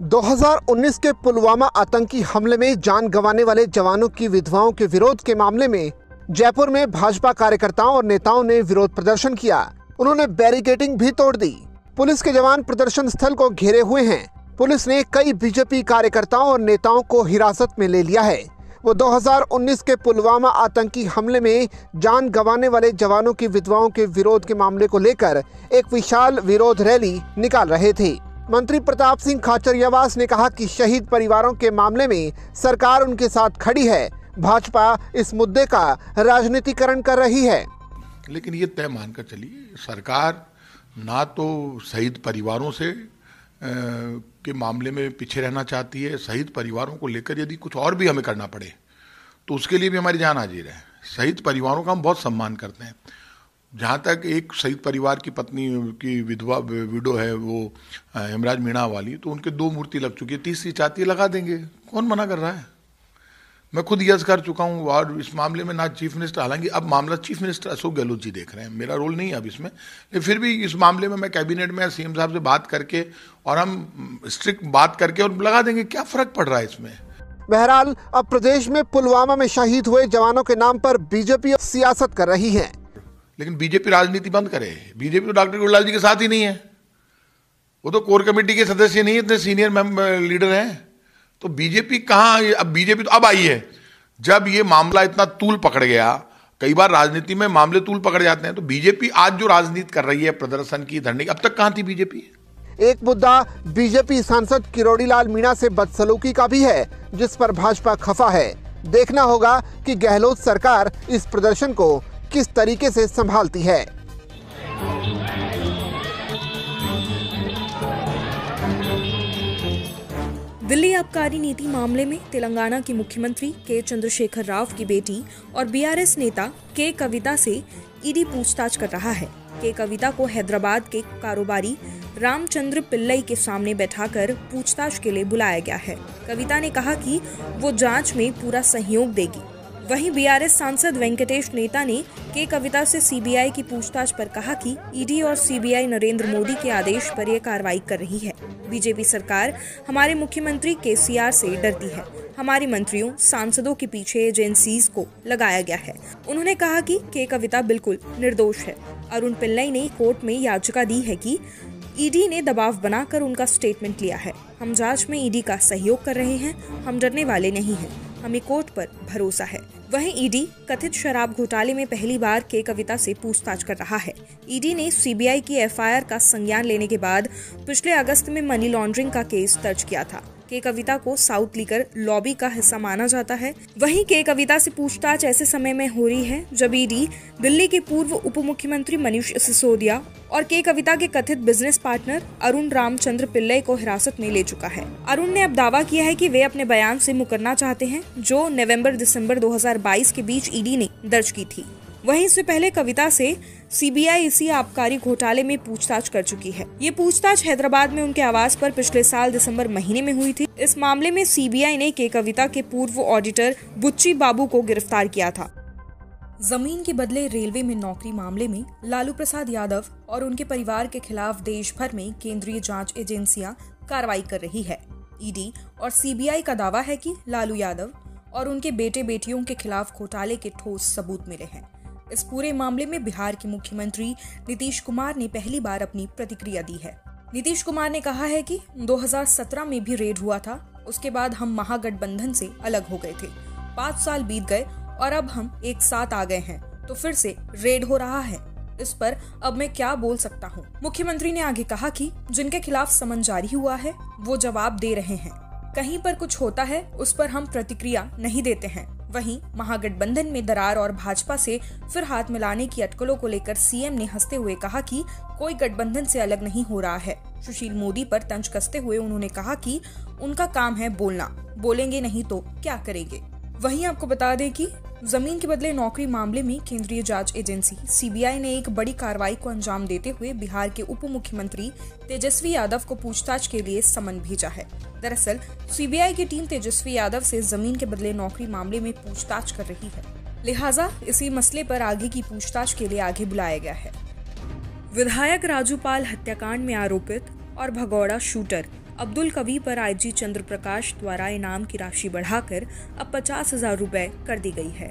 2019 के पुलवामा आतंकी हमले में जान गंवाने वाले जवानों की विधवाओं के विरोध के मामले में जयपुर में भाजपा कार्यकर्ताओं और नेताओं ने विरोध प्रदर्शन किया। उन्होंने बैरिकेडिंग भी तोड़ दी। पुलिस के जवान प्रदर्शन स्थल को घेरे हुए हैं। पुलिस ने कई बीजेपी कार्यकर्ताओं और नेताओं को हिरासत में ले लिया है। वो 2019 के पुलवामा आतंकी हमले में जान गंवाने वाले जवानों की विधवाओं के विरोध के मामले को लेकर एक विशाल विरोध रैली निकाल रहे थे। मंत्री प्रताप सिंह खाचरियावास ने कहा कि शहीद परिवारों के मामले में सरकार उनके साथ खड़ी है। भाजपा इस मुद्दे का राजनीतिकरण कर रही है। लेकिन ये तय मानकर चलिए, सरकार ना तो शहीद परिवारों से के मामले में पीछे रहना चाहती है। शहीद परिवारों को लेकर यदि कुछ और भी हमें करना पड़े तो उसके लिए भी हमारी जान हाजिर है। शहीद परिवारों का हम बहुत सम्मान करते हैं। जहाँ तक एक शहीद परिवार की पत्नी की विडो है वो हेमराज मीणा वाली, तो उनके 2 मूर्ति लग चुकी है, तीसरी चाहती है लगा देंगे, कौन मना कर रहा है। मैं खुद यस कर चुका हूँ और इस मामले में ना चीफ मिनिस्टर, हालांकि अब मामला चीफ मिनिस्टर अशोक गहलोत जी देख रहे हैं, मेरा रोल नहीं है अब इसमें, लेकिन फिर भी इस मामले में मैं कैबिनेट में सीएम साहब से बात करके और हम स्ट्रिक्ट बात करके और लगा देंगे। क्या फर्क पड़ रहा है इसमें। बहरहाल अब प्रदेश में पुलवामा में शहीद हुए जवानों के नाम पर बीजेपी सियासत कर रही है। लेकिन बीजेपी राजनीति बंद करे। बीजेपी तो डॉक्टर गुरलाल जी के साथ ही नहीं है, वो तो कोर कमेटी के सदस्य नहीं है, इतने सीनियर लीडर हैं। तो बीजेपी कहाँ, अब बीजेपी तो अब आई है जब ये मामला इतना तूल पकड़ गया। कई बार राजनीति में मामले तूल पकड़ जाते हैं। तो बीजेपी आज जो राजनीति कर रही है प्रदर्शन की, धरने की, अब तक कहाँ थी बीजेपी। एक मुद्दा बीजेपी सांसद किरोड़ी लाल मीणा से बदसलूकी का भी है, जिस पर भाजपा खफा है। देखना होगा कि गहलोत सरकार इस प्रदर्शन को किस तरीके से संभालती है। दिल्ली आबकारी नीति मामले में तेलंगाना के मुख्यमंत्री के चंद्रशेखर राव की बेटी और बीआरएस नेता के कविता से ईडी पूछताछ कर रहा है। के कविता को हैदराबाद के कारोबारी रामचंद्र पिल्लई के सामने बैठाकर पूछताछ के लिए बुलाया गया है। कविता ने कहा कि वो जांच में पूरा सहयोग देगी। वहीं बीआरएस सांसद वेंकटेश नेता ने के कविता से सीबीआई की पूछताछ पर कहा कि ईडी और सीबीआई नरेंद्र मोदी के आदेश पर यह कार्रवाई कर रही है। बीजेपी सरकार हमारे मुख्यमंत्री केसीआर से डरती है। हमारे मंत्रियों सांसदों के पीछे एजेंसीज को लगाया गया है। उन्होंने कहा कि के कविता बिल्कुल निर्दोष है। अरुण पिल्लई ने कोर्ट में याचिका दी है कि ईडी ने दबाव बनाकर उनका स्टेटमेंट लिया है। हम जांच में ईडी का सहयोग कर रहे हैं, हम डरने वाले नहीं हैं, हमें कोर्ट पर भरोसा है। वहीं ईडी कथित शराब घोटाले में पहली बार के कविता से पूछताछ कर रहा है। ईडी ने सीबीआई की एफआईआर का संज्ञान लेने के बाद पिछले अगस्त में मनी लॉन्ड्रिंग का केस दर्ज किया था। के कविता को साउथ लीकर लॉबी का हिस्सा माना जाता है। वहीं के कविता से पूछताछ ऐसे समय में हो रही है जब ईडी दिल्ली के पूर्व उप मुख्यमंत्री मनीष सिसोदिया और के कविता के कथित बिजनेस पार्टनर अरुण रामचंद्र पिल्लई को हिरासत में ले चुका है। अरुण ने अब दावा किया है कि वे अपने बयान से मुकरना चाहते हैं जो नवंबर-दिसंबर 2022 के बीच ईडी ने दर्ज की थी। वहीं इससे पहले कविता से सीबीआई इसी आबकारी घोटाले में पूछताछ कर चुकी है। ये पूछताछ हैदराबाद में उनके आवास पर पिछले साल दिसंबर महीने में हुई थी। इस मामले में सीबीआई ने के कविता के पूर्व ऑडिटर बुच्ची बाबू को गिरफ्तार किया था। जमीन के बदले रेलवे में नौकरी मामले में लालू प्रसाद यादव और उनके परिवार के खिलाफ देश भर में केंद्रीय जांच एजेंसियां कार्रवाई कर रही है। ईडी और सीबीआई का दावा है कि लालू यादव और उनके बेटे बेटियों के खिलाफ घोटाले के ठोस सबूत मिले हैं। इस पूरे मामले में बिहार के मुख्यमंत्री नीतीश कुमार ने पहली बार अपनी प्रतिक्रिया दी है। नीतीश कुमार ने कहा है कि 2017 में भी रेड हुआ था, उसके बाद हम महागठबंधन से अलग हो गए थे। 5 साल बीत गए और अब हम एक साथ आ गए हैं, तो फिर से रेड हो रहा है। इस पर अब मैं क्या बोल सकता हूँ। मुख्यमंत्री ने आगे कहा कि जिनके खिलाफ समन जारी हुआ है वो जवाब दे रहे हैं। कहीं पर कुछ होता है उस पर हम प्रतिक्रिया नहीं देते हैं। वहीं महागठबंधन में दरार और भाजपा से फिर हाथ मिलाने की अटकलों को लेकर सीएम ने हंसते हुए कहा कि कोई गठबंधन से अलग नहीं हो रहा है। सुशील मोदी पर तंज कसते हुए उन्होंने कहा कि उनका काम है बोलना, बोलेंगे नहीं तो क्या करेंगे। वहीं आपको बता दें कि जमीन के बदले नौकरी मामले में केंद्रीय जांच एजेंसी सीबीआई ने एक बड़ी कार्रवाई को अंजाम देते हुए बिहार के उप मुख्यमंत्री तेजस्वी यादव को पूछताछ के लिए समन भेजा है। दरअसल सीबीआई की टीम तेजस्वी यादव से जमीन के बदले नौकरी मामले में पूछताछ कर रही है, लिहाजा इसी मसले पर आगे की पूछताछ के लिए आगे बुलाया गया है। विधायक राजू पाल हत्याकांड में आरोपित और भगौड़ा शूटर अब्दुल कवी पर आईजी चंद्र प्रकाश द्वारा इनाम की राशि बढ़ाकर अब 50,000 रुपए कर दी गई है।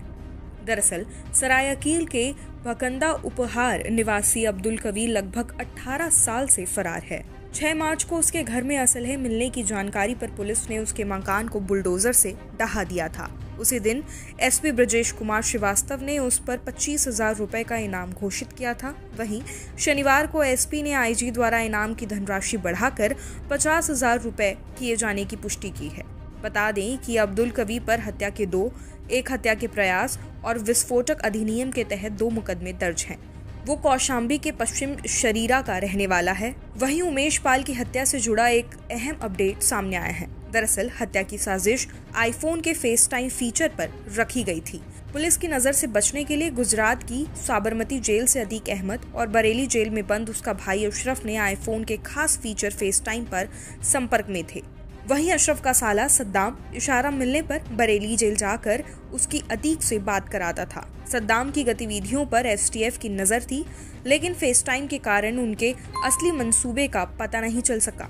दरअसल सरायकील के भकंदा उपहार निवासी अब्दुल कवी लगभग 18 साल से फरार है। 6 मार्च को उसके घर में असलहे मिलने की जानकारी पर पुलिस ने उसके मकान को बुलडोजर से ढहा दिया था। उसी दिन एसपी ब्रजेश कुमार श्रीवास्तव ने उस पर 25,000 रुपए का इनाम घोषित किया था। वहीं शनिवार को एसपी ने आईजी द्वारा इनाम की धनराशि बढ़ाकर 50,000 रुपए किए जाने की पुष्टि की है। बता दें कि अब्दुल कवी पर हत्या के 2, एक हत्या के प्रयास और विस्फोटक अधिनियम के तहत 2 मुकदमे दर्ज हैं। वो कौशाम्बी के पश्चिम शरीरा का रहने वाला है। वहीं उमेश पाल की हत्या से जुड़ा एक अहम अपडेट सामने आया है। दरअसल हत्या की साजिश आईफोन के फेस टाइम फीचर पर रखी गई थी। पुलिस की नजर से बचने के लिए गुजरात की साबरमती जेल से अतीक अहमद और बरेली जेल में बंद उसका भाई अशरफ ने आईफोन के खास फीचर फेस टाइम पर संपर्क में थे। वहीं अशरफ का साला सद्दाम इशारा मिलने पर बरेली जेल जाकर उसकी अतीक से बात कराता था। सद्दाम की गतिविधियों पर एसटीएफ की नजर थी, लेकिन फेस टाइम के कारण उनके असली मंसूबे का पता नहीं चल सका।